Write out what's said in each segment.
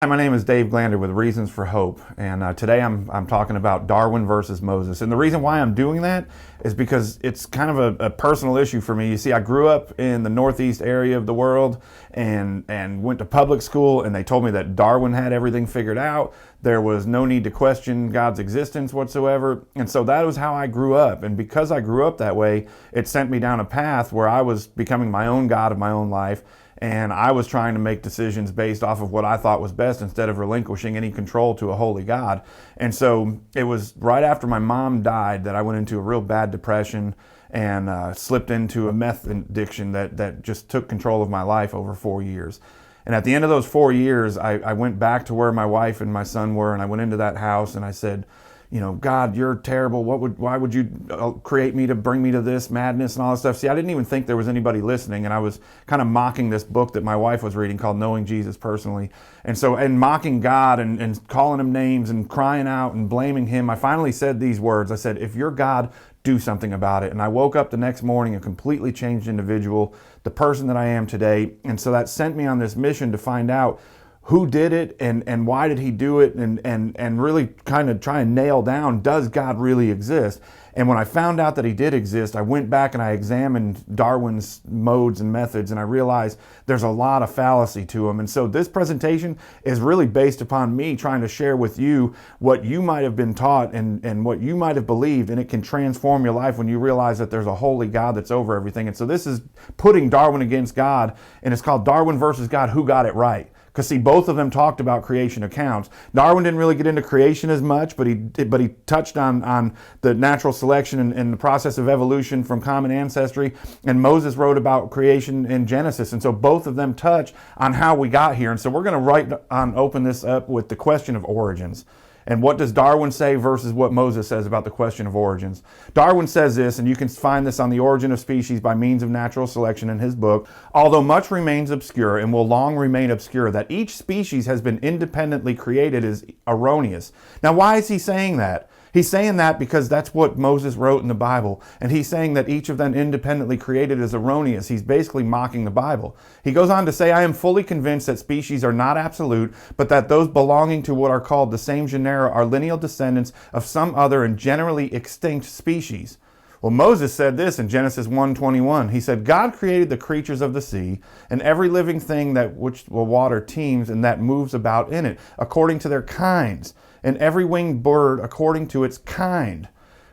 Hi, my name is Dave Glander with Reasons for Hope, and today I'm talking about Darwin versus Moses. And the reason why I'm doing that is because it's kind of a personal issue for me. You see, I grew up in the northeast area of the world and went to public school, and they told me that Darwin had everything figured out. There was no need to question God's existence whatsoever. And so that was how I grew up. And because I grew up that way, it sent me down a path where I was becoming my own God of my own life. And I was trying to make decisions based off of what I thought was best instead of relinquishing any control to a holy God. And so it was right after my mom died that I went into a real bad depression and slipped into a meth addiction that just took control of my life over 4 years. And at the end of those 4 years, I went back to where my wife and my son were, and I went into that house and I said, you know, God, you're terrible. Why would you create me to bring me to this madness and all this stuff? See, I didn't even think there was anybody listening, and I was kind of mocking this book that my wife was reading called Knowing Jesus Personally. And so, and mocking God and calling him names and crying out and blaming him, I finally said these words. I said, if you're God, do something about it. And I woke up the next morning a completely changed individual, the person that I am today. And so that sent me on this mission to find out who did it and why did he do it, and really kind of try and nail down, does God really exist? And when I found out that he did exist, I went back and I examined Darwin's modes and methods, and I realized there's a lot of fallacy to them. And so this presentation is really based upon me trying to share with you what you might have been taught and what you might have believed, and it can transform your life when you realize that there's a holy God that's over everything. And so this is putting Darwin against God, and it's called Darwin versus God, Who Got It Right? Because see, both of them talked about creation accounts. Darwin didn't really get into creation as much, but he touched on the natural selection and the process of evolution from common ancestry. And Moses wrote about creation in Genesis. And so both of them touch on how we got here. And so we're going to open this up with the question of origins. And what does Darwin say versus what Moses says about the question of origins? Darwin says this, and you can find this on The Origin of Species by Means of Natural Selection in his book. Although much remains obscure and will long remain obscure, that each species has been independently created is erroneous. Now, why is he saying that? He's saying that because that's what Moses wrote in the Bible. And he's saying that each of them independently created is erroneous. He's basically mocking the Bible. He goes on to say, I am fully convinced that species are not absolute, but that those belonging to what are called the same genera are lineal descendants of some other and generally extinct species. Well, Moses said this in Genesis 1:21. He said, God created the creatures of the sea and every living thing that which the water teems and that moves about in it, according to their kinds, and every winged bird according to its kind.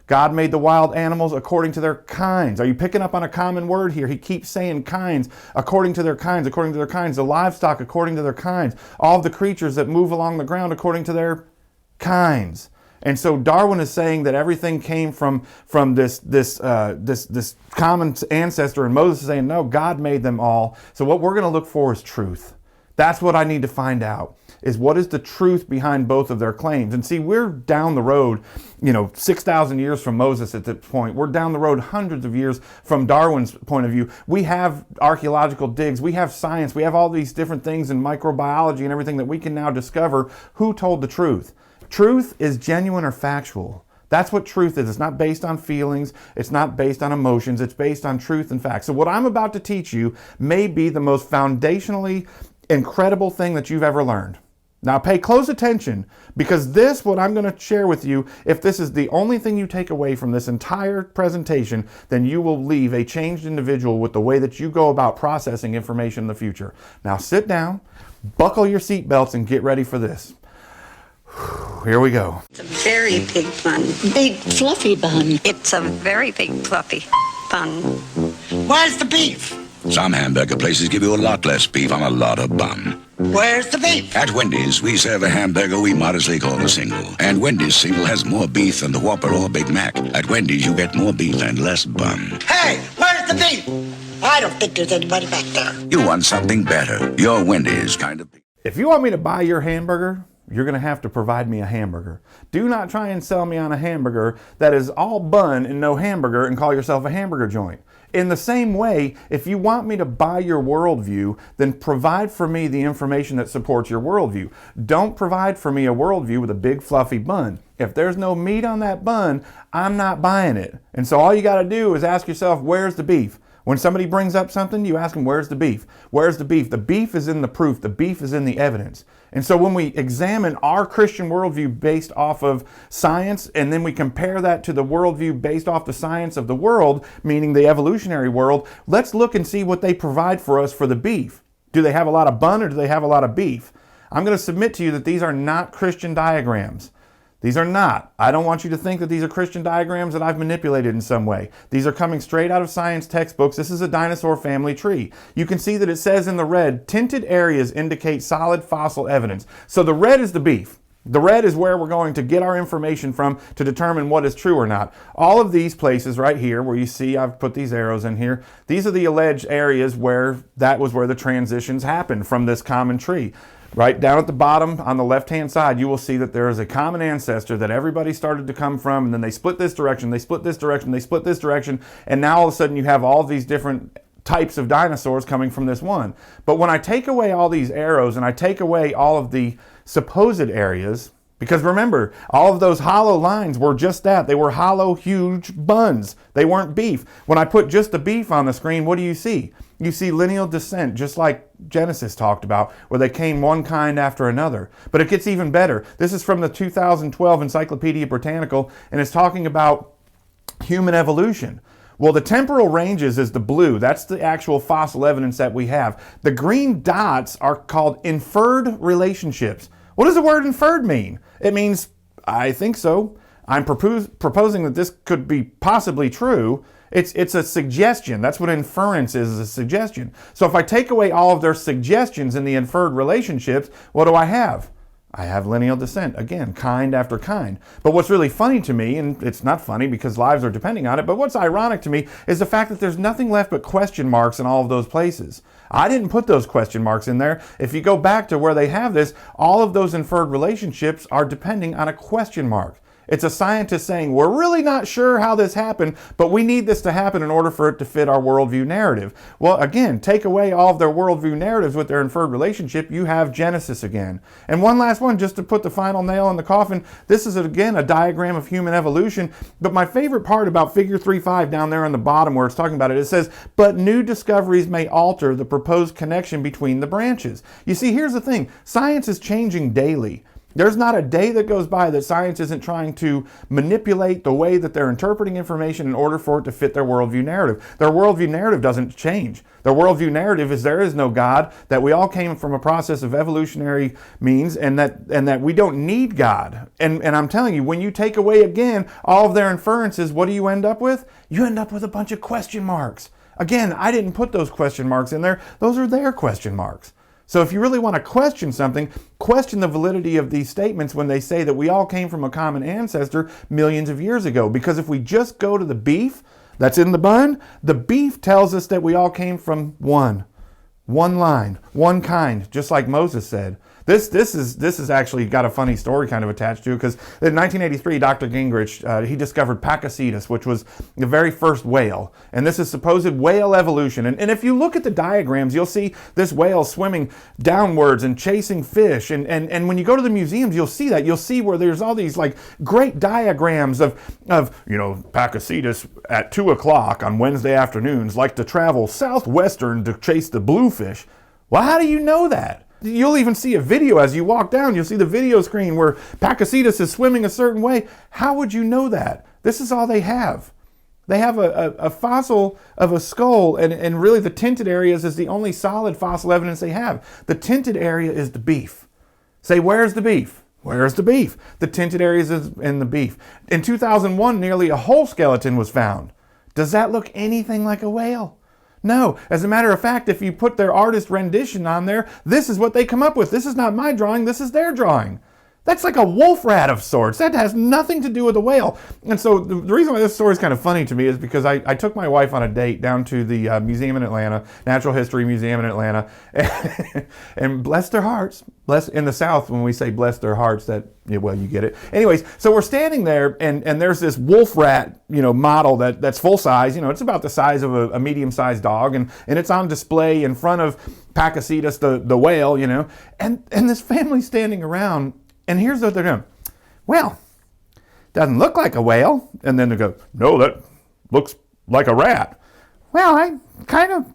God made the wild animals according to their kinds. Are you picking up on a common word here? He keeps saying kinds, according to their kinds, according to their kinds. The livestock according to their kinds. All of the creatures that move along the ground according to their kinds. And so Darwin is saying that everything came from this common ancestor, and Moses is saying, no, God made them all. So what we're going to look for is truth. That's what I need to find out, is what is the truth behind both of their claims. And see, we're down the road, 6,000 years from Moses at this point. We're down the road hundreds of years from Darwin's point of view. We have archaeological digs, we have science, we have all these different things in microbiology and everything that we can now discover who told the truth. Truth is genuine or factual. That's what truth is. It's not based on feelings. It's not based on emotions. It's based on truth and facts. So what I'm about to teach you may be the most foundationally incredible thing that you've ever learned. Now pay close attention, because this, what I'm going to share with you, if this is the only thing you take away from this entire presentation, then you will leave a changed individual with the way that you go about processing information in the future. Now sit down, buckle your seatbelts, and get ready for this. Here we go. It's a very big bun. Big fluffy bun. It's a very big fluffy bun. Where's the beef? Some hamburger places give you a lot less beef on a lot of bun. Where's the beef? At Wendy's, we serve a hamburger we modestly call a single. And Wendy's single has more beef than the Whopper or Big Mac. At Wendy's, you get more beef and less bun. Hey, where's the beef? I don't think there's anybody back there. You want something better. Your Wendy's kind of beef. If you want me to buy your hamburger, you're going to have to provide me a hamburger. Do not try and sell me on a hamburger that is all bun and no hamburger and call yourself a hamburger joint. In the same way, if you want me to buy your worldview, then provide for me the information that supports your worldview. Don't provide for me a worldview with a big fluffy bun. If there's no meat on that bun, I'm not buying it. And so all you got to do is ask yourself, where's the beef? When somebody brings up something, you ask them, where's the beef? Where's the beef? The beef is in the proof. The beef is in the evidence. And so when we examine our Christian worldview based off of science, and then we compare that to the worldview based off the science of the world, meaning the evolutionary world, let's look and see what they provide for us for the beef. Do they have a lot of bun or do they have a lot of beef? I'm going to submit to you that these are not Christian diagrams. These are not. I don't want you to think that these are Christian diagrams that I've manipulated in some way. These are coming straight out of science textbooks. This is a dinosaur family tree. You can see that it says in the red, tinted areas indicate solid fossil evidence. So the red is the beef. The red is where we're going to get our information from to determine what is true or not. All of these places right here where you see I've put these arrows in here, these are the alleged areas where that was where the transitions happened from this common tree. Right down at the bottom on the left-hand side, you will see that there is a common ancestor that everybody started to come from, and then they split this direction, they split this direction, they split this direction, and now all of a sudden you have all these different types of dinosaurs coming from this one. But when I take away all these arrows and I take away all of the supposed areas, because remember, all of those hollow lines were just that. They were hollow, huge buns. They weren't beef. When I put just the beef on the screen, what do you see? You see lineal descent, just like Genesis talked about, where they came one kind after another. But it gets even better. This is from the 2012 Encyclopedia Britannica, and it's talking about human evolution. Well, the temporal ranges is the blue. That's the actual fossil evidence that we have. The green dots are called inferred relationships. What does the word inferred mean? It means, I think so. I'm proposing that this could be possibly true. It's a suggestion. That's what inference is a suggestion. So if I take away all of their suggestions in the inferred relationships, what do I have? I have lineal descent. Again, kind after kind. But what's really funny to me, and it's not funny because lives are depending on it, but what's ironic to me is the fact that there's nothing left but question marks in all of those places. I didn't put those question marks in there. If you go back to where they have this, all of those inferred relationships are depending on a question mark. It's a scientist saying, we're really not sure how this happened, but we need this to happen in order for it to fit our worldview narrative. Well, again, take away all of their worldview narratives with their inferred relationship, you have Genesis again. And one last one, just to put the final nail in the coffin. This is, again, a diagram of human evolution. But my favorite part about figure 3.5 down there on the bottom where it's talking about it, it says, but new discoveries may alter the proposed connection between the branches. You see, here's the thing. Science is changing daily. There's not a day that goes by that science isn't trying to manipulate the way that they're interpreting information in order for it to fit their worldview narrative. Their worldview narrative doesn't change. Their worldview narrative is there is no God, that we all came from a process of evolutionary means, and that we don't need God. And I'm telling you, when you take away again all of their inferences, what do you end up with? You end up with a bunch of question marks. Again, I didn't put those question marks in there. Those are their question marks. So if you really want to question something, question the validity of these statements when they say that we all came from a common ancestor millions of years ago. Because if we just go to the beef that's in the bun, the beef tells us that we all came from one line, one kind, just like Moses said. This is actually got a funny story kind of attached to it, because in 1983, Dr. Gingrich, he discovered Pakicetus, which was the very first whale. And this is supposed whale evolution. And if you look at the diagrams, you'll see this whale swimming downwards and chasing fish. And when you go to the museums, you'll see that. You'll see where there's all these like great diagrams of Pakicetus at 2 o'clock on Wednesday afternoons like to travel southwestern to chase the bluefish. Well, how do you know that? You'll even see a video as you walk down. You'll see the video screen where Pakicetus is swimming a certain way. How would you know that? This is all they have. They have a fossil of a skull, and really the tinted areas is the only solid fossil evidence they have. The tinted area is the beef. Say, where's the beef? Where's the beef? The tinted areas is in the beef. In 2001, nearly a whole skeleton was found. Does that look anything like a whale? No. As a matter of fact, if you put their artist rendition on there, this is what they come up with. This is not my drawing, this is their drawing. That's like a wolf rat of sorts. That has nothing to do with a whale. And so the reason why this story is kind of funny to me is because I took my wife on a date down to the museum in Atlanta, Natural History Museum in Atlanta, and bless their hearts. Bless in the South, when we say bless their hearts, that, well, you get it. Anyways, so we're standing there, and there's this wolf rat, model that's full size. It's about the size of a medium-sized dog, and it's on display in front of Pakicetus, the whale, and this family's standing around. And here's what they're doing. Well, doesn't look like a whale. And then they go, no, that looks like a rat. well, I kind of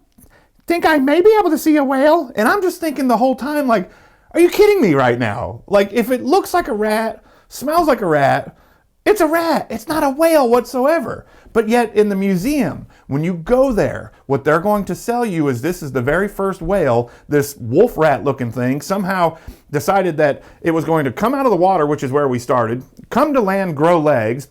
think I may be able to see a whale. And I'm just thinking the whole time, like, are you kidding me right now? Like, if it looks like a rat, smells like a rat, it's a rat. It's not a whale whatsoever. But yet in the museum, when you go there, what they're going to sell you is this is the very first whale, this wolf rat looking thing, somehow decided that it was going to come out of the water, which is where we started, come to land, grow legs,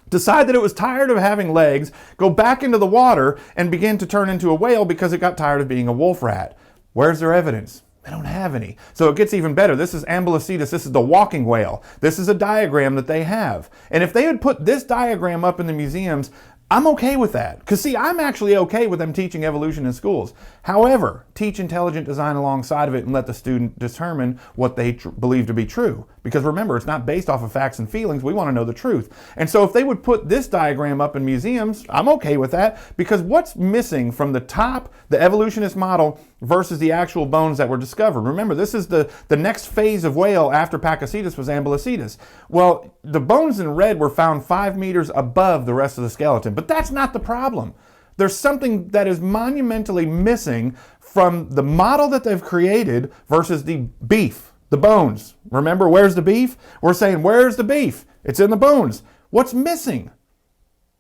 decide that it was tired of having legs, go back into the water, and begin to turn into a whale because it got tired of being a wolf rat. Where's their evidence? They don't have any. So it gets even better. This is Ambulocetus. This is the walking whale. This is a diagram that they have. And if they had put this diagram up in the museums, I'm okay with that. Because see, I'm actually okay with them teaching evolution in schools. However, teach intelligent design alongside of it and let the student determine what they believe to be true. Because remember, it's not based off of facts and feelings. We want to know the truth. And so if they would put this diagram up in museums, I'm okay with that. Because what's missing from the top, the evolutionist model, versus the actual bones that were discovered? Remember, this is the next phase of whale after Pakicetus was Ambulocetus. Well, the bones in red were found 5 meters above the rest of the skeleton. But that's not the problem. There's something that is monumentally missing from the model that they've created versus the beef, the bones. Remember, where's the beef? We're saying, where's the beef? It's in the bones. What's missing?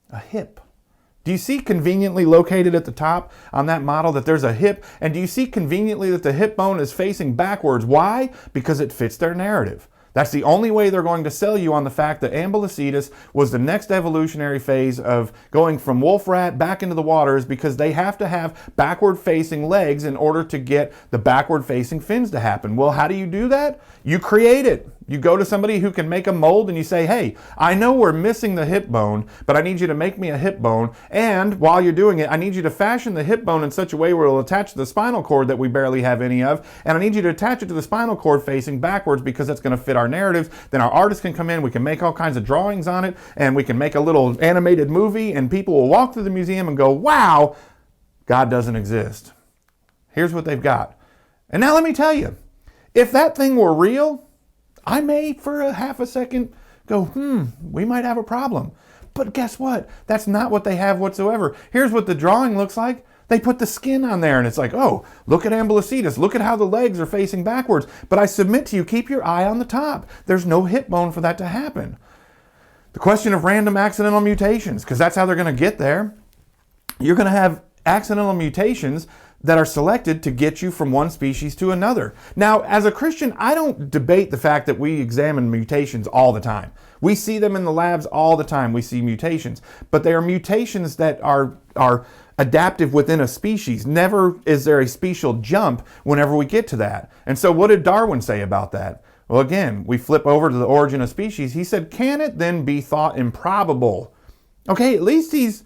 A hip. Do you see conveniently located at the top on that model that there's a hip? And do you see conveniently that the hip bone is facing backwards? Why? Because it fits their narrative. That's the only way they're going to sell you on the fact that Ambulocetus was the next evolutionary phase of going from wolf rat back into the waters, because they have to have backward facing legs in order to get the backward facing fins to happen. Well, how do you do that? You create it. You go to somebody who can make a mold and you say, hey, I know we're missing the hip bone, but I need you to make me a hip bone. And while you're doing it, I need you to fashion the hip bone in such a way where it'll attach to the spinal cord that we barely have any of. And I need you to attach it to the spinal cord facing backwards because that's going to fit our narratives. Then our artists can come in, we can make all kinds of drawings on it, and we can make a little animated movie, and people will walk through the museum and go, wow, God doesn't exist. Here's what they've got. And now let me tell you, if that thing were real, I may, for a half a second, go, we might have a problem. But guess what? That's not what they have whatsoever. Here's what the drawing looks like. They put the skin on there, and it's like, oh, look at Ambulocetus. Look at how the legs are facing backwards. But I submit to you, keep your eye on the top. There's no hip bone for that to happen. The question of random accidental mutations, because that's how they're going to get there. You're going to have accidental mutations that are selected to get you from one species to another. Now, as a Christian, I don't debate the fact that we examine mutations all the time. We see them in the labs all the time. We see mutations, but they are mutations that are adaptive within a species. Never is there a special jump whenever we get to that. And so what did Darwin say about that? Well, again, we flip over to the origin of species. He said, can it then be thought improbable? Okay, at least he's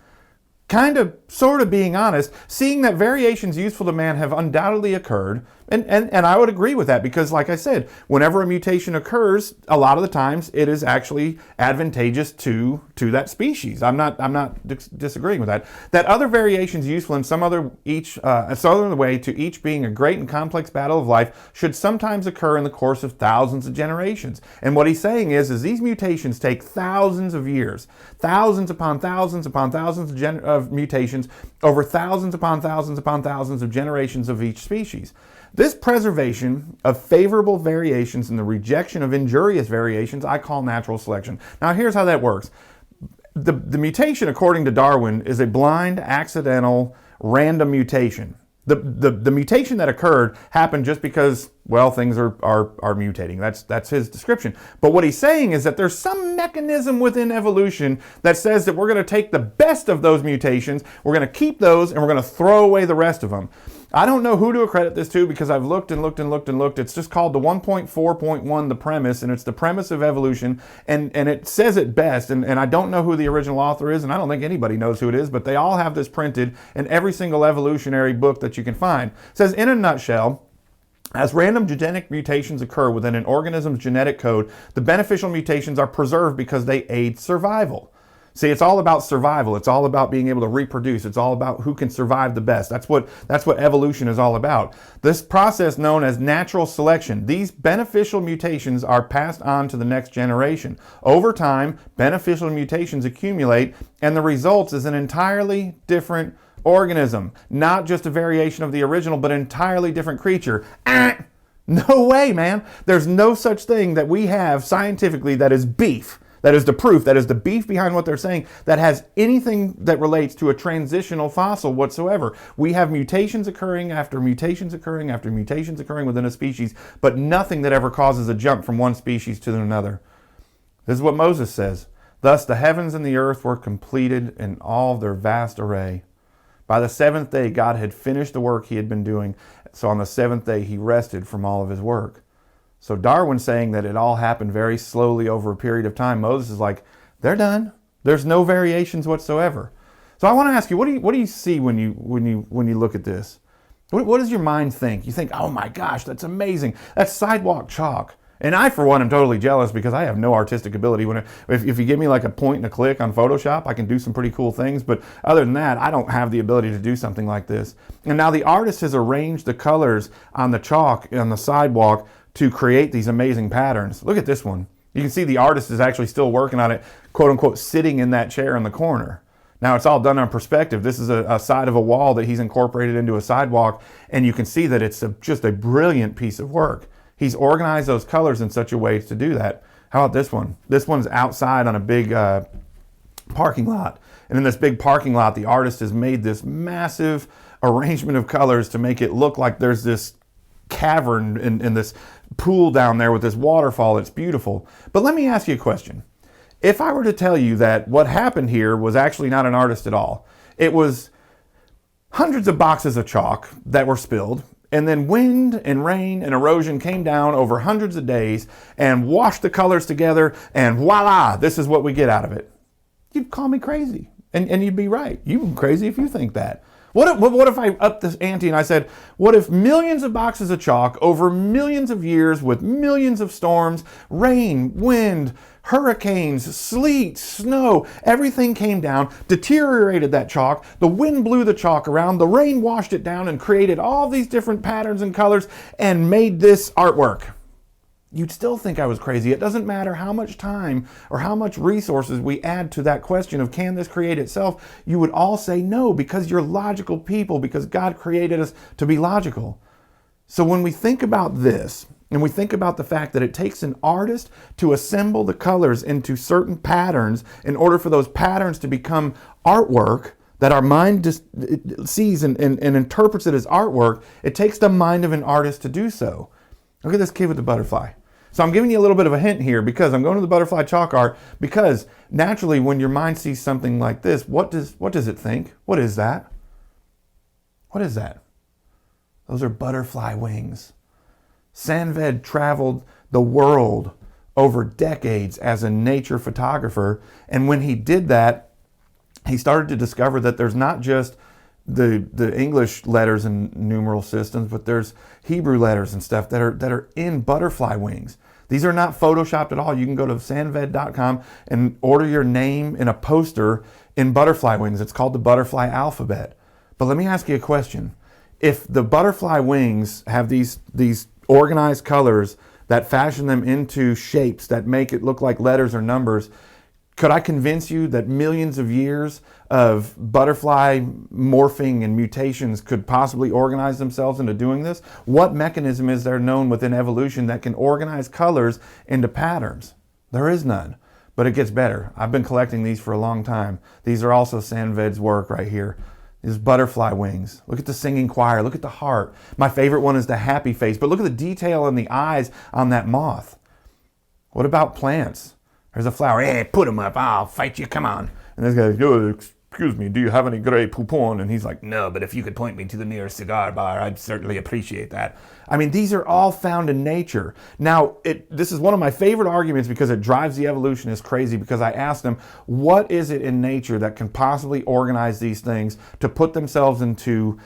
kind of, sort of being honest, seeing that variations useful to man have undoubtedly occurred. And I would agree with that, because like I said, whenever a mutation occurs, a lot of the times it is actually advantageous to that species. I'm not disagreeing with that. That other variations useful in some other way to each being a great and complex battle of life should sometimes occur in the course of thousands of generations. And what he's saying is these mutations take thousands of years, thousands upon thousands upon thousands of mutations over thousands upon thousands of generations of each species. This preservation of favorable variations and the rejection of injurious variations I call natural selection. Now here's how that works. The mutation, according to Darwin, is a blind, accidental, random mutation. The mutation that occurred happened just because, well, things are mutating. That's his description. But what he's saying is that there's some mechanism within evolution that says that we're going to take the best of those mutations, we're going to keep those, and we're going to throw away the rest of them. I don't know who to accredit this to, because I've looked and looked and looked and looked. It's just called the 1.4.1, the premise, and it's the premise of evolution, and it says it best, and I don't know who the original author is, and I don't think anybody knows who it is, but they all have this printed in every single evolutionary book that you can find. It says, in a nutshell, as random genetic mutations occur within an organism's genetic code, the beneficial mutations are preserved because they aid survival. See, it's all about survival. It's all about being able to reproduce. It's all about who can survive the best. That's what evolution is all about. This process known as natural selection, these beneficial mutations are passed on to the next generation. Over time, beneficial mutations accumulate, and the result is an entirely different organism, not just a variation of the original, but an entirely different creature. No way, man. There's no such thing that we have scientifically that is beef. That is the proof, that is the beef behind what they're saying, that has anything that relates to a transitional fossil whatsoever. We have mutations occurring after mutations occurring after mutations occurring within a species, but nothing that ever causes a jump from one species to another. This is what Moses says. Thus the heavens and the earth were completed in all their vast array. By the seventh day, God had finished the work he had been doing. So on the seventh day, he rested from all of his work. So Darwin's saying that it all happened very slowly over a period of time. Moses is like, they're done. There's no variations whatsoever. So I want to ask you, what do you see when you look at this? What does your mind think? You think, oh my gosh, that's amazing. That's Sidewalk Chalk. And I, for one, am totally jealous because I have no artistic ability. If you give me like a point and a click on Photoshop, I can do some pretty cool things. But other than that, I don't have the ability to do something like this. And now the artist has arranged the colors on the chalk on the sidewalk to create these amazing patterns. Look at this one. You can see the artist is actually still working on it, quote unquote, sitting in that chair in the corner. Now it's all done on perspective. This is a side of a wall that he's incorporated into a sidewalk, and you can see that it's just a brilliant piece of work. He's organized those colors in such a way to do that. How about this one? This one's outside on a big parking lot. And in this big parking lot, the artist has made this massive arrangement of colors to make it look like there's this cavern in this pool down there with this waterfall. It's beautiful. But let me ask you a question. If I were to tell you that what happened here was actually not an artist at all, it was hundreds of boxes of chalk that were spilled, and then wind and rain and erosion came down over hundreds of days and washed the colors together, and voila, this is what we get out of it. You'd call me crazy, and you'd be right. You'd be crazy if you think that. What if I upped this ante and I said, what if millions of boxes of chalk over millions of years with millions of storms, rain, wind, hurricanes, sleet, snow, everything came down, deteriorated that chalk, the wind blew the chalk around, the rain washed it down and created all these different patterns and colors and made this artwork? You'd still think I was crazy. It doesn't matter how much time or how much resources we add to that question of can this create itself, you would all say no, because you're logical people, because God created us to be logical. So when we think about this, and we think about the fact that it takes an artist to assemble the colors into certain patterns in order for those patterns to become artwork that our mind just sees and interprets it as artwork, it takes the mind of an artist to do so. Look at this kid with the butterfly. So I'm giving you a little bit of a hint here because I'm going to the butterfly chalk art, because naturally when your mind sees something like this, what does it think? What is that? What is that? Those are butterfly wings. Sanved traveled the world over decades as a nature photographer, and when he did that, he started to discover that there's not just the English letters and numeral systems, but there's Hebrew letters and stuff that are in butterfly wings. These are not photoshopped at all. You can go to sanved.com and order your name in a poster in butterfly wings. It's called the butterfly alphabet. But let me ask you a question. If the butterfly wings have these organized colors that fashion them into shapes that make it look like letters or numbers, could I convince you that millions of years of butterfly morphing and mutations could possibly organize themselves into doing this? What mechanism is there known within evolution that can organize colors into patterns? There is none, but it gets better. I've been collecting these for a long time. These are also Sanved's work right here. These butterfly wings. Look at the singing choir. Look at the heart. My favorite one is the happy face, but look at the detail in the eyes on that moth. What about plants? There's a flower. Hey, put him up. I'll fight you. Come on. And this guy's, oh, excuse me, do you have any Grey Poupon? And he's like, no, but if you could point me to the nearest cigar bar, I'd certainly appreciate that. I mean, these are all found in nature. Now, this is one of my favorite arguments because it drives the evolutionists crazy, because I asked them, what is it in nature that can possibly organize these things to put themselves into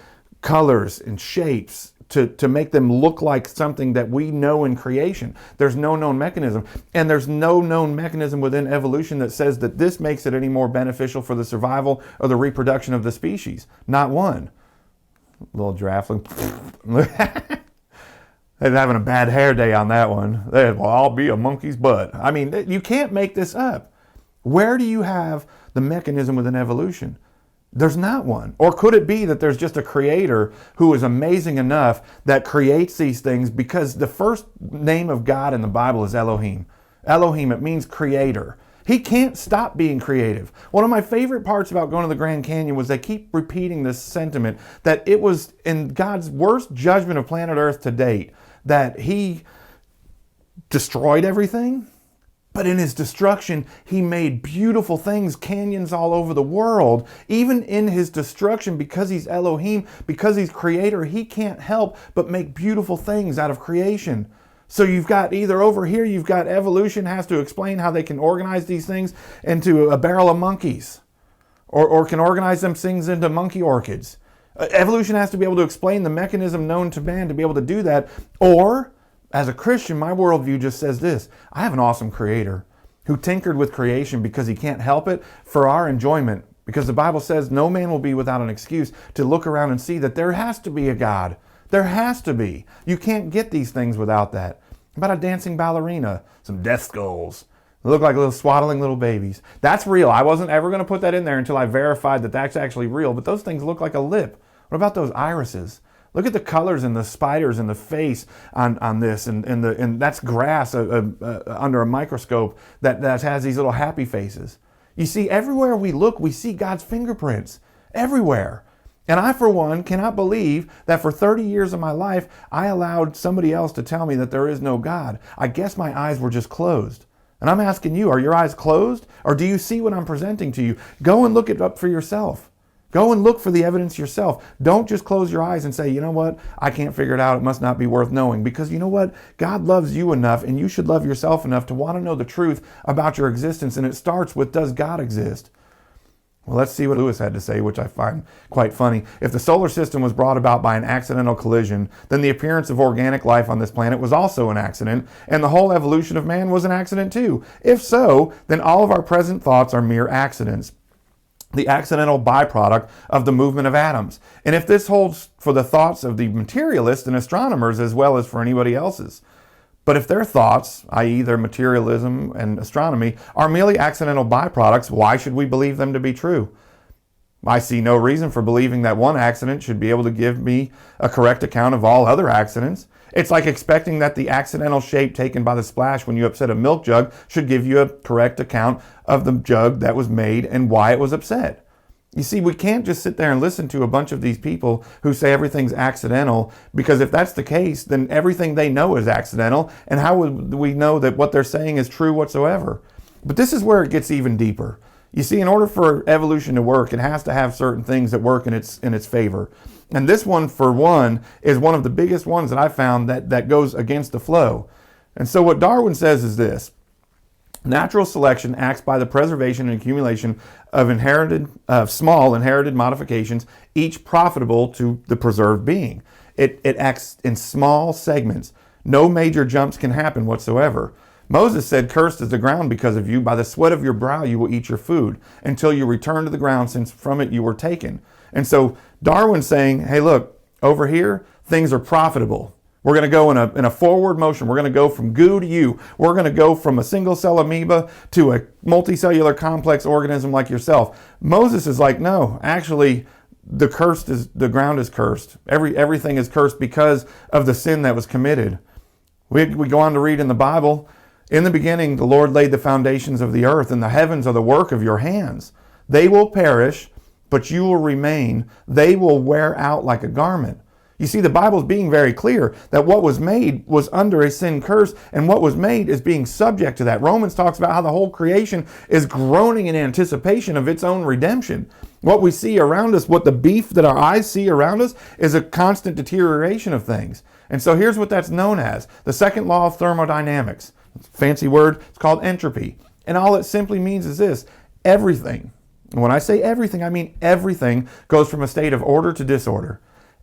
colors and shapes to make them look like something that we know in creation? There's no known mechanism. And there's no known mechanism within evolution that says that this makes it any more beneficial for the survival or the reproduction of the species. Not one. Little giraffe. They're having a bad hair day on that one. Well, I'll be a monkey's butt. I mean, you can't make this up. Where do you have the mechanism within evolution? There's not one. Or could it be that there's just a creator who is amazing enough that creates these things? Because the first name of God in the Bible is Elohim. Elohim, it means creator. He can't stop being creative. One of my favorite parts about going to the Grand Canyon was they keep repeating this sentiment that it was in God's worst judgment of planet Earth to date that he destroyed everything. But in his destruction, he made beautiful things, canyons all over the world. Even in his destruction, because he's Elohim, because he's creator, he can't help but make beautiful things out of creation. So you've got either over here, you've got evolution has to explain how they can organize these things into a barrel of monkeys, or can organize them things into monkey orchids. Evolution has to be able to explain the mechanism known to man to be able to do that. Or, as a Christian, my worldview just says this: I have an awesome creator who tinkered with creation because he can't help it for our enjoyment. Because the Bible says no man will be without an excuse to look around and see that there has to be a God. There has to be. You can't get these things without that. How about a dancing ballerina? Some death skulls. They look like little swaddling little babies. That's real. I wasn't ever going to put that in there until I verified that that's actually real. But those things look like a lip. What about those irises? Look at the colors and the spiders in the face on this. And that's grass under a microscope that has these little happy faces. You see, everywhere we look, we see God's fingerprints. Everywhere. And I, for one, cannot believe that for 30 years of my life, I allowed somebody else to tell me that there is no God. I guess my eyes were just closed. And I'm asking you, are your eyes closed? Or do you see what I'm presenting to you? Go and look it up for yourself. Go and look for the evidence yourself. Don't just close your eyes and say, you know what? I can't figure it out. It must not be worth knowing. Because you know what? God loves you enough, and you should love yourself enough to want to know the truth about your existence. And it starts with, does God exist? Well, let's see what Lewis had to say, which I find quite funny. If the solar system was brought about by an accidental collision, then the appearance of organic life on this planet was also an accident, and the whole evolution of man was an accident too. If so, then all of our present thoughts are mere accidents, the accidental byproduct of the movement of atoms. And if this holds for the thoughts of the materialists and astronomers as well as for anybody else's. But if their thoughts, i.e. their materialism and astronomy, are merely accidental byproducts, why should we believe them to be true? I see no reason for believing that one accident should be able to give me a correct account of all other accidents. It's like expecting that the accidental shape taken by the splash when you upset a milk jug should give you a correct account of the jug that was made and why it was upset. You see, we can't just sit there and listen to a bunch of these people who say everything's accidental, because if that's the case, then everything they know is accidental, and how would we know that what they're saying is true whatsoever? But this is where it gets even deeper. You see, in order for evolution to work, it has to have certain things that work in its favor. And this one, for one, is one of the biggest ones that I found that goes against the flow. And so what Darwin says is this: natural selection acts by the preservation and accumulation of small inherited modifications, each profitable to the preserved being. It acts in small segments. No major jumps can happen whatsoever. Moses said, "Cursed is the ground because of you. By the sweat of your brow you will eat your food, until you return to the ground, since from it you were taken." And so Darwin's saying, hey, look, over here, things are profitable. We're going to go in a forward motion. We're going to go from goo to you. We're going to go from a single cell amoeba to a multicellular complex organism like yourself. Moses is like, no, actually, the ground is cursed. Everything is cursed because of the sin that was committed. We go on to read in the Bible, in the beginning, the Lord laid the foundations of the earth, and the heavens are the work of your hands. They will perish, but you will remain. They will wear out like a garment. You see, the Bible's being very clear that what was made was under a sin curse, and what was made is being subject to that. Romans talks about how the whole creation is groaning in anticipation of its own redemption. What we see around us, what the beef that our eyes see around us, is a constant deterioration of things. And so here's what that's known as: the second law of thermodynamics. It's a fancy word. It's called entropy. And all it simply means is this: everything, and when I say everything, I mean everything, goes from a state of order to disorder.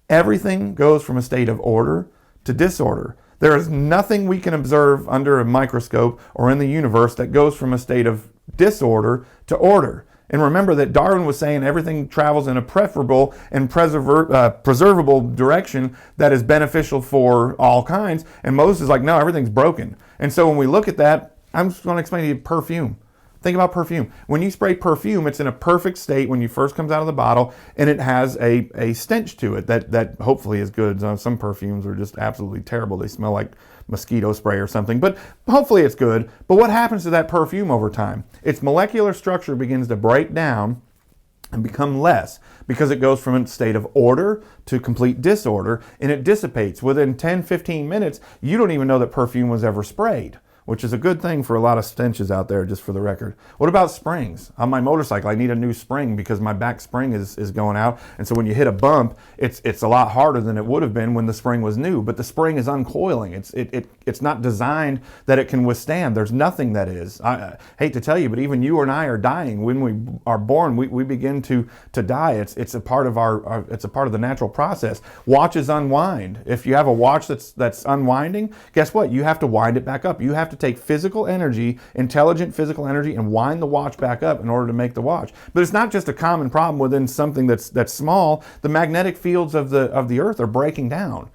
Everything goes from a state of order to disorder. There is nothing we can observe under a microscope or in the universe that goes from a state of disorder to order. And remember that Darwin was saying everything travels in a preferable and preservable direction that is beneficial for all kinds. And Moses is like, no, everything's broken. And so when we look at that, I'm just going to explain to you perfume. Think about perfume. When you spray perfume, it's in a perfect state when you first comes out of the bottle, and it has a stench to it that hopefully is good. Some perfumes are just absolutely terrible. They smell like mosquito spray or something, but hopefully it's good. But what happens to that perfume over time? Its molecular structure begins to break down and become less, because it goes from a state of order to complete disorder, and it dissipates. Within 10-15 minutes, you don't even know that perfume was ever sprayed, which is a good thing for a lot of stenches out there, just for the record. What about springs? On my motorcycle, I need a new spring because my back spring is going out. And so when you hit a bump, it's a lot harder than it would have been when the spring was new. But the spring is uncoiling. It's not designed that it can withstand. There's nothing that is. I hate to tell you, but even you and I are dying. When we are born, we begin to die. It's a part of it's a part of the natural process. Watches unwind. If you have a watch that's unwinding, guess what? You have to wind it back up. You have to take physical energy, intelligent physical energy, and wind the watch back up in order to make the watch. But it's not just a common problem within something that's small. The magnetic fields of the earth are breaking down.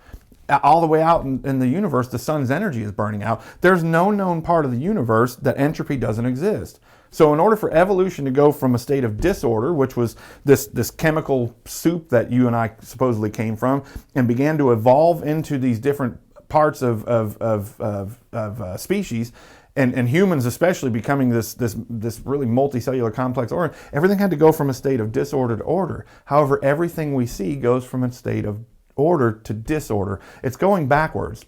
All the way out in the universe, the sun's energy is burning out. There's no known part of the universe that entropy doesn't exist. So in order for evolution to go from a state of disorder, which was this chemical soup that you and I supposedly came from, and began to evolve into these different parts of species, and humans especially becoming this really multicellular complex organ, everything had to go from a state of disorder to order. However, everything we see goes from a state of order to disorder. It's going backwards.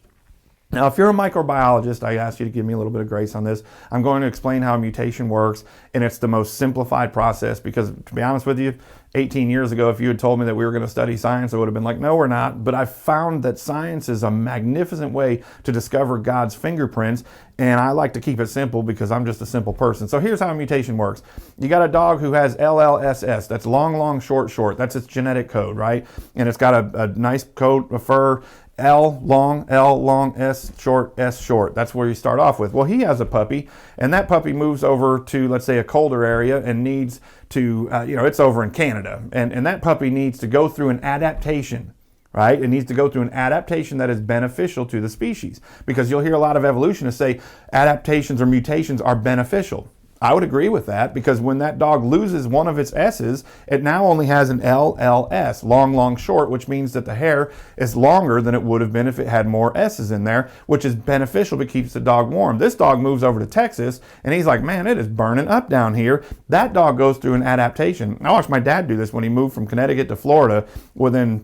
Now, if you're a microbiologist, I ask you to give me a little bit of grace on this. I'm going to explain how mutation works, and it's the most simplified process because, to be honest with you, 18 years ago, if you had told me that we were going to study science, I would have been like, no, we're not. But I found that science is a magnificent way to discover God's fingerprints, and I like to keep it simple because I'm just a simple person. So here's how a mutation works. You got a dog who has LLSS. That's long, short. That's its genetic code, right? And it's got a nice coat of fur. L long, S short. That's where you start off with. Well, he has a puppy, and that puppy moves over to, let's say, a colder area and needs to, it's over in Canada, and that puppy needs to go through an adaptation, right? It needs to go through an adaptation that is beneficial to the species, because you'll hear a lot of evolutionists say adaptations or mutations are beneficial. I would agree with that, because when that dog loses one of its S's, it now only has an LLS, long, short, which means that the hair is longer than it would have been if it had more S's in there, which is beneficial but keeps the dog warm. This dog moves over to Texas, and he's like, man, it is burning up down here. That dog goes through an adaptation. I watched my dad do this when he moved from Connecticut to Florida. Within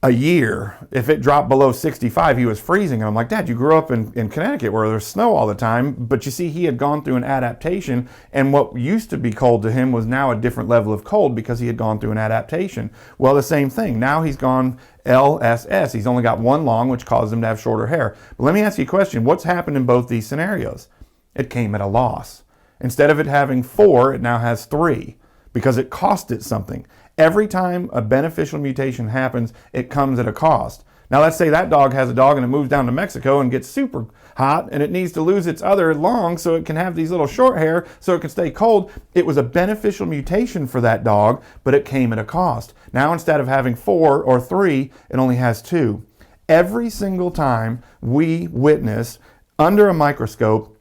a year, if it dropped below 65, he was freezing. And I'm like, Dad, you grew up in Connecticut where there's snow all the time. But you see, he had gone through an adaptation, and what used to be cold to him was now a different level of cold because he had gone through an adaptation. Well, the same thing. Now he's gone LSS. He's only got one long, which caused him to have shorter hair. But let me ask you a question. What's happened in both these scenarios? It came at a loss. Instead of it having 4, it now has 3 because it cost it something. Every time a beneficial mutation happens, it comes at a cost. Now, let's say that dog has a dog and it moves down to Mexico and gets super hot, and it needs to lose its other long so it can have these little short hair so it can stay cold. It was a beneficial mutation for that dog, but it came at a cost. Now, instead of having 4 or 3, it only has 2. Every single time we witness under a microscope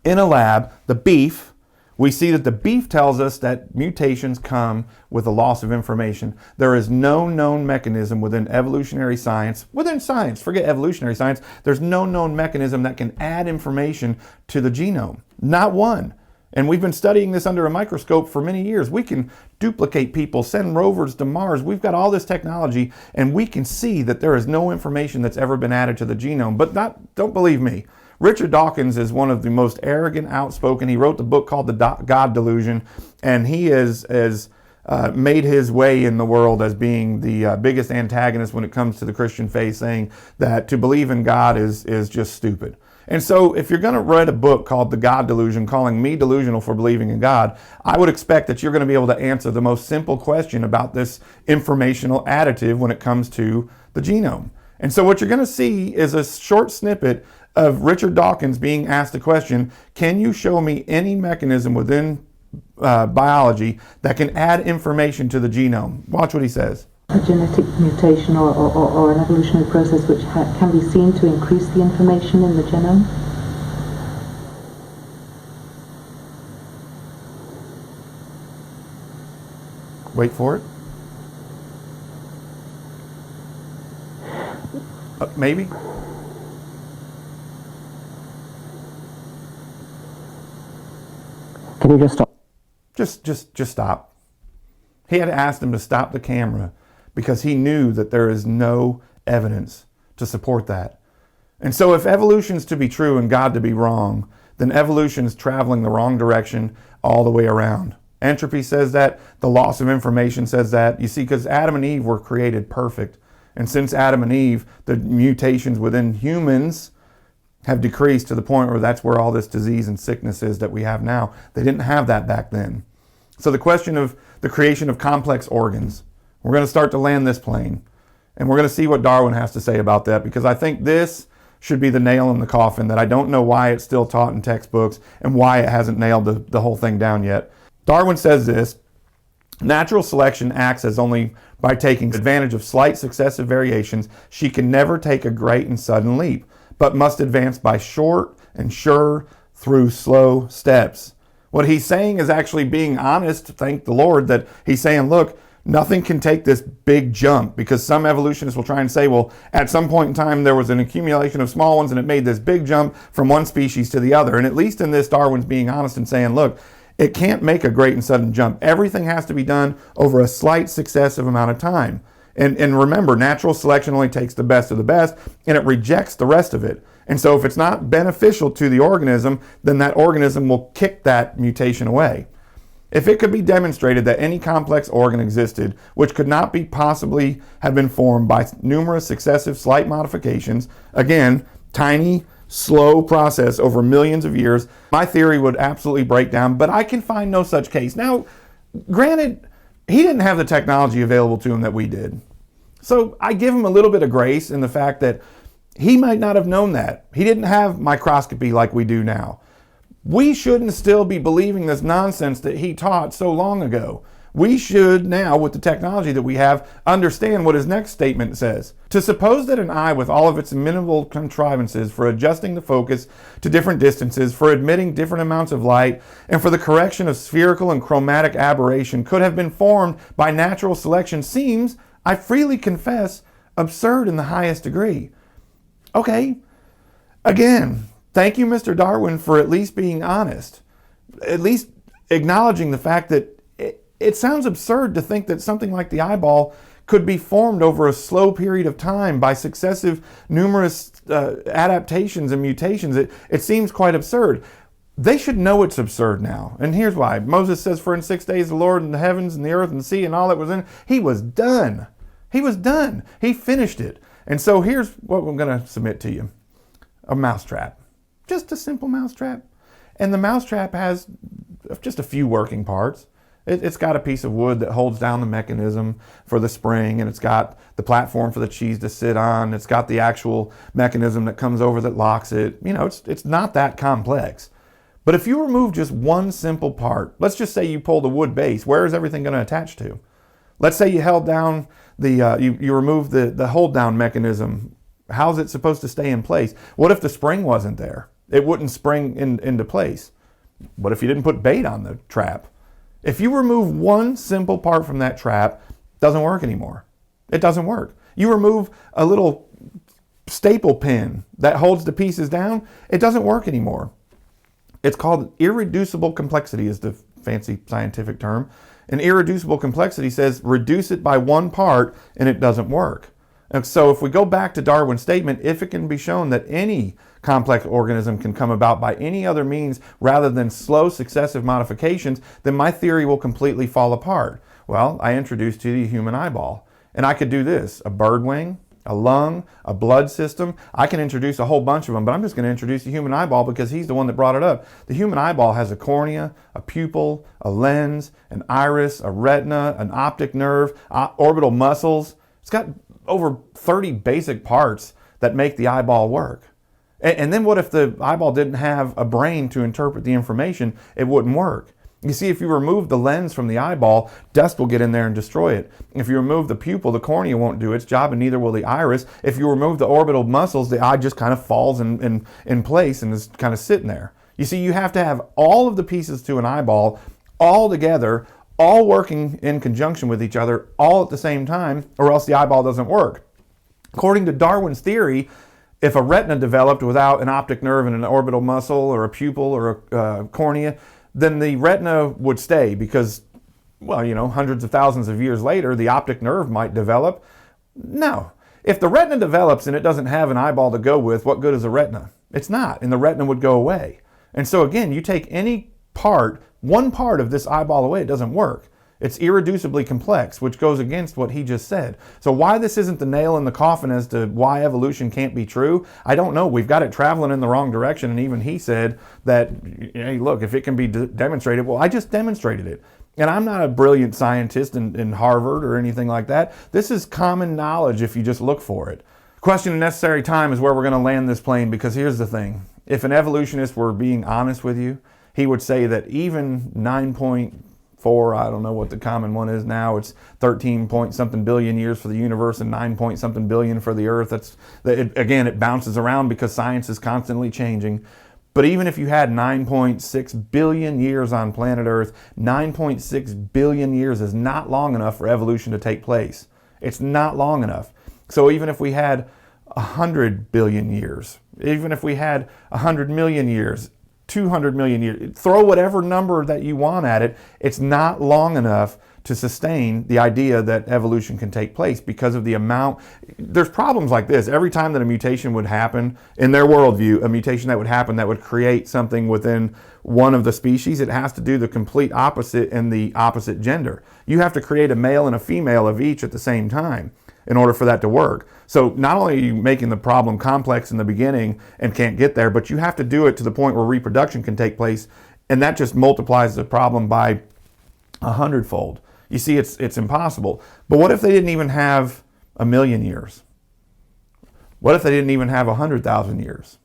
in a lab the beef, we see that the beef tells us that mutations come with a loss of information. There is no known mechanism within evolutionary science, forget evolutionary science, there's no known mechanism that can add information to the genome. Not one. And we've been studying this under a microscope for many years. We can duplicate people, send rovers to Mars. We've got all this technology, and we can see that there is no information that's ever been added to the genome. But don't believe me. Richard Dawkins is one of the most arrogant, outspoken. He wrote the book called The God Delusion, and he has made his way in the world as being the biggest antagonist when it comes to the Christian faith, saying that to believe in God is just stupid. And so if you're going to write a book called The God Delusion, calling me delusional for believing in God, I would expect that you're going to be able to answer the most simple question about this informational additive when it comes to the genome. And so what you're going to see is a short snippet of Richard Dawkins being asked the question, can you show me any mechanism within biology that can add information to the genome? Watch what he says. A genetic mutation or an evolutionary process which can be seen to increase the information in the genome? Wait for it. Maybe. Can you just stop? Just stop. He had asked him to stop the camera because he knew that there is no evidence to support that. And so if evolution is to be true and God to be wrong, then evolution is traveling the wrong direction all the way around. Entropy says that. The loss of information says that. You see, because Adam and Eve were created perfect. And since Adam and Eve, the mutations within humans have decreased to the point where that's where all this disease and sickness is that we have now. They didn't have that back then. So the question of the creation of complex organs, we're going to start to land this plane. And we're going to see what Darwin has to say about that, because I think this should be the nail in the coffin that I don't know why it's still taught in textbooks and why it hasn't nailed the whole thing down yet. Darwin says this: natural selection acts as only by taking advantage of slight successive variations. She can never take a great and sudden leap, but must advance by short and sure through slow steps. What he's saying is actually being honest, thank the Lord, that he's saying, look, nothing can take this big jump, because some evolutionists will try and say, well, at some point in time there was an accumulation of small ones and it made this big jump from one species to the other. And at least in this, Darwin's being honest and saying, look, it can't make a great and sudden jump. Everything has to be done over a slight successive amount of time. And remember, natural selection only takes the best of the best and it rejects the rest of it. And so if it's not beneficial to the organism, then that organism will kick that mutation away. If it could be demonstrated that any complex organ existed, which could not be possibly have been formed by numerous successive slight modifications, again, tiny, slow process over millions of years, my theory would absolutely break down, but I can find no such case. Now, granted, he didn't have the technology available to him that we did. So I give him a little bit of grace in the fact that he might not have known that. He didn't have microscopy like we do now. We shouldn't still be believing this nonsense that he taught so long ago. We should now, with the technology that we have, understand what his next statement says. To suppose that an eye with all of its minimal contrivances for adjusting the focus to different distances, for admitting different amounts of light, and for the correction of spherical and chromatic aberration could have been formed by natural selection seems, I freely confess, absurd in the highest degree. Okay, again, thank you, Mr. Darwin, for at least being honest, at least acknowledging the fact that it sounds absurd to think that something like the eyeball could be formed over a slow period of time by successive numerous adaptations and mutations. It seems quite absurd. They should know it's absurd now. And here's why. Moses says, for in 6 days the Lord and the heavens and the earth and the sea and all that was in it. He was done. He was done. He finished it. And so here's what I'm going to submit to you. A mousetrap. Just a simple mousetrap. And the mousetrap has just a few working parts. It's got a piece of wood that holds down the mechanism for the spring, and it's got the platform for the cheese to sit on. It's got the actual mechanism that comes over that locks it. You know, it's not that complex. But if you remove just one simple part, let's just say you pull the wood base, where is everything going to attach to? Let's say you held down you remove the hold down mechanism. How's it supposed to stay in place? What if the spring wasn't there? It wouldn't spring into place. What if you didn't put bait on the trap? If you remove one simple part from that trap, it doesn't work anymore. It doesn't work. You remove a little staple pin that holds the pieces down, it doesn't work anymore. It's called irreducible complexity is the fancy scientific term. And irreducible complexity says reduce it by one part and it doesn't work. And so if we go back to Darwin's statement, if it can be shown that any complex organism can come about by any other means rather than slow successive modifications, then my theory will completely fall apart. Well, I introduced to you the human eyeball. And I could do this, a bird wing, a lung, a blood system. I can introduce a whole bunch of them, but I'm just going to introduce the human eyeball because he's the one that brought it up. The human eyeball has a cornea, a pupil, a lens, an iris, a retina, an optic nerve, orbital muscles. It's got over 30 basic parts that make the eyeball work. And then what if the eyeball didn't have a brain to interpret the information? It wouldn't work. You see, if you remove the lens from the eyeball, dust will get in there and destroy it. If you remove the pupil, the cornea won't do its job, and neither will the iris. If you remove the orbital muscles, the eye just kind of falls in place and is kind of sitting there. You see, you have to have all of the pieces to an eyeball all together, all working in conjunction with each other all at the same time, or else the eyeball doesn't work. According to Darwin's theory, if a retina developed without an optic nerve and an orbital muscle or a pupil or a cornea, then the retina would stay because, well, hundreds of thousands of years later, the optic nerve might develop. No. If the retina develops and it doesn't have an eyeball to go with, what good is a retina? It's not, and the retina would go away. And so again, you take any part, one part of this eyeball away, it doesn't work. It's irreducibly complex, which goes against what he just said. So why this isn't the nail in the coffin as to why evolution can't be true, I don't know. We've got it traveling in the wrong direction, and even he said that, hey, look, if it can be demonstrated, well, I just demonstrated it. And I'm not a brilliant scientist in Harvard or anything like that. This is common knowledge if you just look for it. Question of necessary time is where we're going to land this plane, because here's the thing. If an evolutionist were being honest with you, he would say that even 9.4, I don't know what the common one is now, it's 13 point something billion years for the universe and 9 point something billion for the earth. Again, it bounces around because science is constantly changing. But even if you had 9.6 billion years on planet Earth, 9.6 billion years is not long enough for evolution to take place. It's not long enough. So even if we had 100 billion years, even if we had 100 million years, 200 million years, throw whatever number that you want at it, it's not long enough to sustain the idea that evolution can take place because of the amount. There's problems like this. Every time that a mutation would happen, in their worldview, a mutation that would happen that would create something within one of the species, it has to do the complete opposite in the opposite gender. You have to create a male and a female of each at the same time in order for that to work. So not only are you making the problem complex in the beginning and can't get there, but you have to do it to the point where reproduction can take place, and that just multiplies the problem by 100-fold. You see, it's impossible. But what if they didn't even have 1 million years? What if they didn't even have 100,000 years?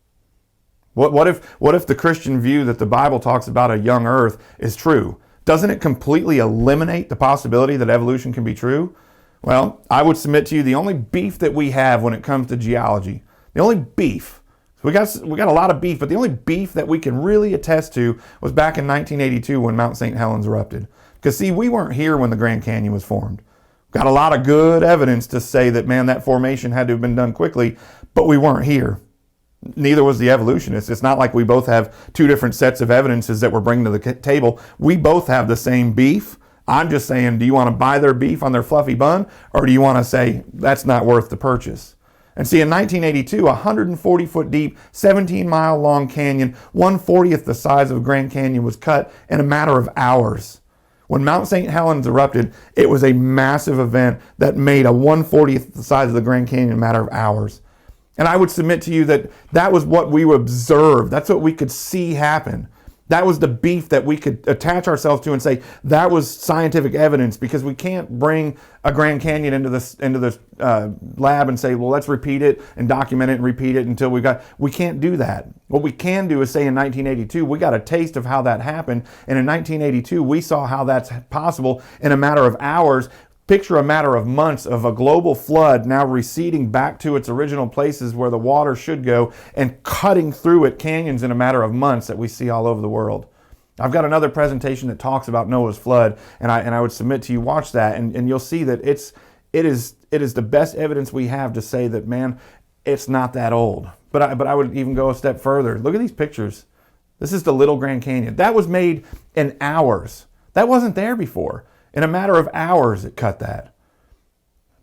What if the Christian view that the Bible talks about a young earth is true? Doesn't it completely eliminate the possibility that evolution can be true? Well, I would submit to you the only beef that we have when it comes to geology, the only beef, we got a lot of beef, but the only beef that we can really attest to was back in 1982 when Mount St. Helens erupted. Because see, we weren't here when the Grand Canyon was formed. Got a lot of good evidence to say that, man, that formation had to have been done quickly, but we weren't here. Neither was the evolutionists. It's not like we both have two different sets of evidences that we're bringing to the table. We both have the same beef. I'm just saying, do you want to buy their beef on their fluffy bun, or do you want to say that's not worth the purchase? And see, in 1982, a 140-foot deep, 17-mile long canyon, 1/40th the size of Grand Canyon, was cut in a matter of hours. When Mount St. Helens erupted, it was a massive event that made a 1/40th the size of the Grand Canyon in a matter of hours. And I would submit to you that that was what we observed. That's what we could see happen. That was the beef that we could attach ourselves to and say that was scientific evidence, because we can't bring a Grand Canyon into this lab and say, well, let's repeat it and document it and repeat it until we can't do that. What we can do is say in 1982, we got a taste of how that happened. And in 1982, we saw how that's possible in a matter of hours. Picture a matter of months of a global flood now receding back to its original places where the water should go and cutting through it canyons in a matter of months that we see all over the world. I've got another presentation that talks about Noah's flood, and I would submit to you, watch that, and you'll see that it is the best evidence we have to say that, man, it's not that old. But I would even go a step further. Look at these pictures. This is the Little Grand Canyon. That was made in hours. That wasn't there before. In a matter of hours, it cut that.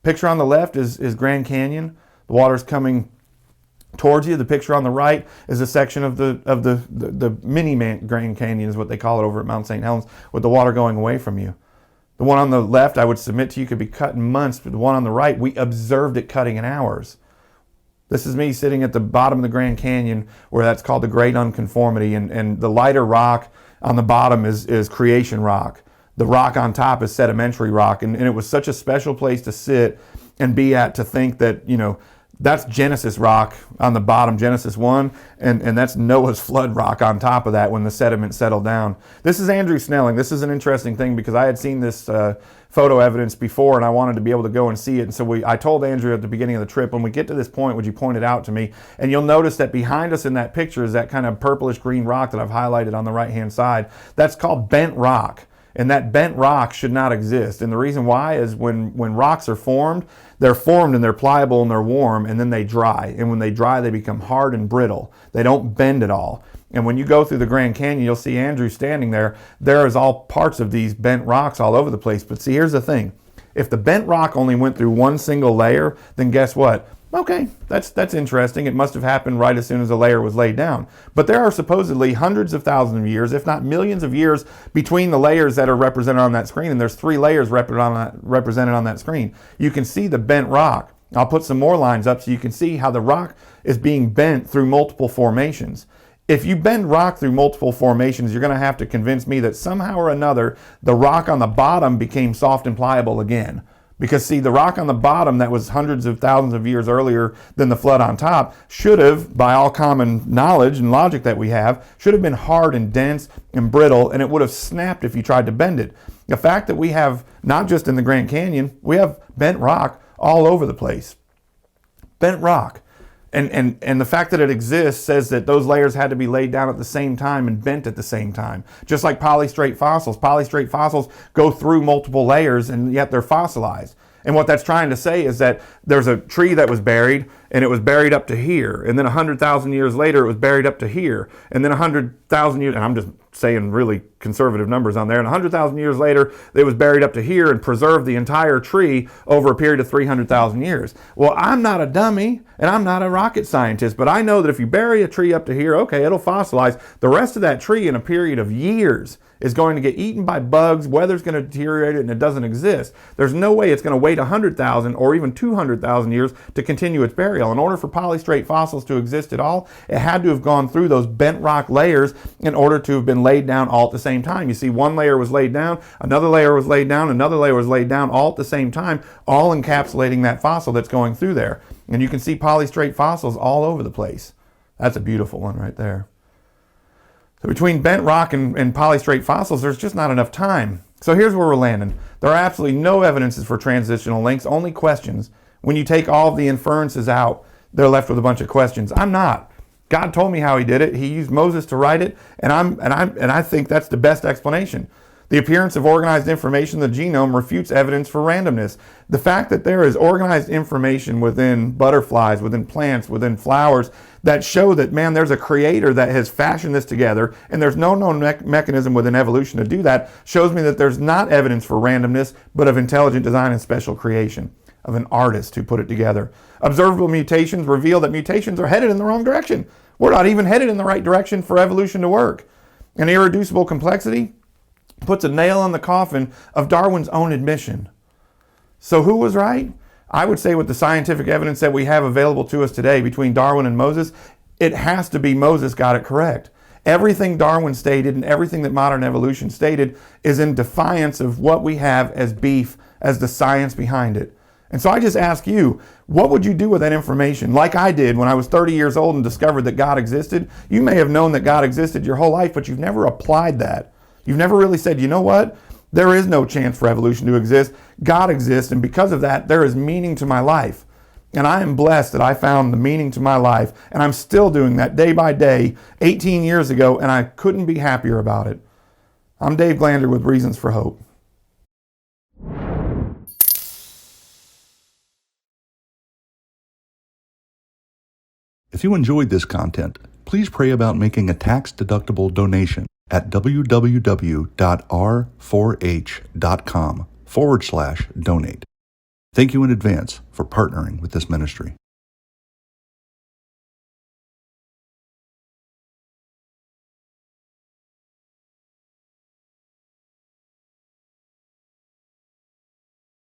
Picture on the left is Grand Canyon. The water's coming towards you. The picture on the right is a section of the mini Grand Canyon, is what they call it over at Mount St. Helens, with the water going away from you. The one on the left, I would submit to you, could be cut in months, but the one on the right, we observed it cutting in hours. This is me sitting at the bottom of the Grand Canyon, where that's called the Great Unconformity, and the lighter rock on the bottom is creation rock. The rock on top is sedimentary rock, and it was such a special place to sit and be at, to think that, that's Genesis rock on the bottom, Genesis 1, and that's Noah's flood rock on top of that when the sediment settled down. This is Andrew Snelling. This is an interesting thing because I had seen this photo evidence before, and I wanted to be able to go and see it. And so I told Andrew at the beginning of the trip, when we get to this point, would you point it out to me? And you'll notice that behind us in that picture is that kind of purplish green rock that I've highlighted on the right-hand side. That's called bent rock. And that bent rock should not exist. And the reason why is when rocks are formed, they're formed and they're pliable and they're warm, and then they dry. And when they dry, they become hard and brittle. They don't bend at all. And when you go through the Grand Canyon, you'll see Andrew standing there. There is all parts of these bent rocks all over the place. But see, here's the thing. If the bent rock only went through one single layer, then guess what? Okay, that's interesting. It must have happened right as soon as the layer was laid down. But there are supposedly hundreds of thousands of years, if not millions of years, between the layers that are represented on that screen. And there's 3 layers represented on that screen. You can see the bent rock. I'll put some more lines up so you can see how the rock is being bent through multiple formations. If you bend rock through multiple formations, you're going to have to convince me that somehow or another, the rock on the bottom became soft and pliable again. Because see, the rock on the bottom that was hundreds of thousands of years earlier than the flood on top should have, by all common knowledge and logic that we have, should have been hard and dense and brittle, and it would have snapped if you tried to bend it. The fact that we have, not just in the Grand Canyon, we have bent rock all over the place. Bent rock. And the fact that it exists says that those layers had to be laid down at the same time and bent at the same time. Just like polystrate fossils. Polystrate fossils go through multiple layers and yet they're fossilized. And what that's trying to say is that there's a tree that was buried and it was buried up to here. And then 100,000 years later, it was buried up to here. And then 100,000 years, and I'm just saying really conservative numbers on there. And 100,000 years later, it was buried up to here and preserved the entire tree over a period of 300,000 years. Well, I'm not a dummy and I'm not a rocket scientist, but I know that if you bury a tree up to here, okay, it'll fossilize. The rest of that tree in a period of years is going to get eaten by bugs, weather's going to deteriorate it, and it doesn't exist. There's no way it's going to wait 100,000 or even 200,000 years to continue its burial. In order for polystrate fossils to exist at all, it had to have gone through those bent rock layers in order to have been laid down all at the same time. You see, one layer was laid down, another layer was laid down, another layer was laid down all at the same time, all encapsulating that fossil that's going through there. And you can see polystrate fossils all over the place. That's a beautiful one right there. So between bent rock and polystrate fossils, there's just not enough time. So here's where we're landing. There are absolutely no evidences for transitional links, only questions. When you take all of the inferences out, they're left with a bunch of questions. I'm not. God told me how he did it. He used Moses to write it, and I think that's the best explanation. The appearance of organized information in the genome refutes evidence for randomness. The fact that there is organized information within butterflies, within plants, within flowers, that show that, man, there's a creator that has fashioned this together, and there's no known mechanism within evolution to do that, shows me that there's not evidence for randomness, but of intelligent design and special creation, of an artist who put it together. Observable mutations reveal that mutations are headed in the wrong direction. We're not even headed in the right direction for evolution to work. An irreducible complexity puts a nail in the coffin of Darwin's own admission. So who was right? I would say with the scientific evidence that we have available to us today between Darwin and Moses, it has to be Moses got it correct. Everything Darwin stated and everything that modern evolution stated is in defiance of what we have as beef, as the science behind it. And so I just ask you, what would you do with that information? Like I did when I was 30 years old and discovered that God existed. You may have known that God existed your whole life, but you've never applied that. You've never really said, you know what? There is no chance for evolution to exist. God exists, and because of that, there is meaning to my life. And I am blessed that I found the meaning to my life, and I'm still doing that day by day, 18 years ago, and I couldn't be happier about it. I'm Dave Glander with Reasons for Hope. If you enjoyed this content, please pray about making a tax-deductible donation at www.r4h.com/donate. Thank you in advance for partnering with this ministry.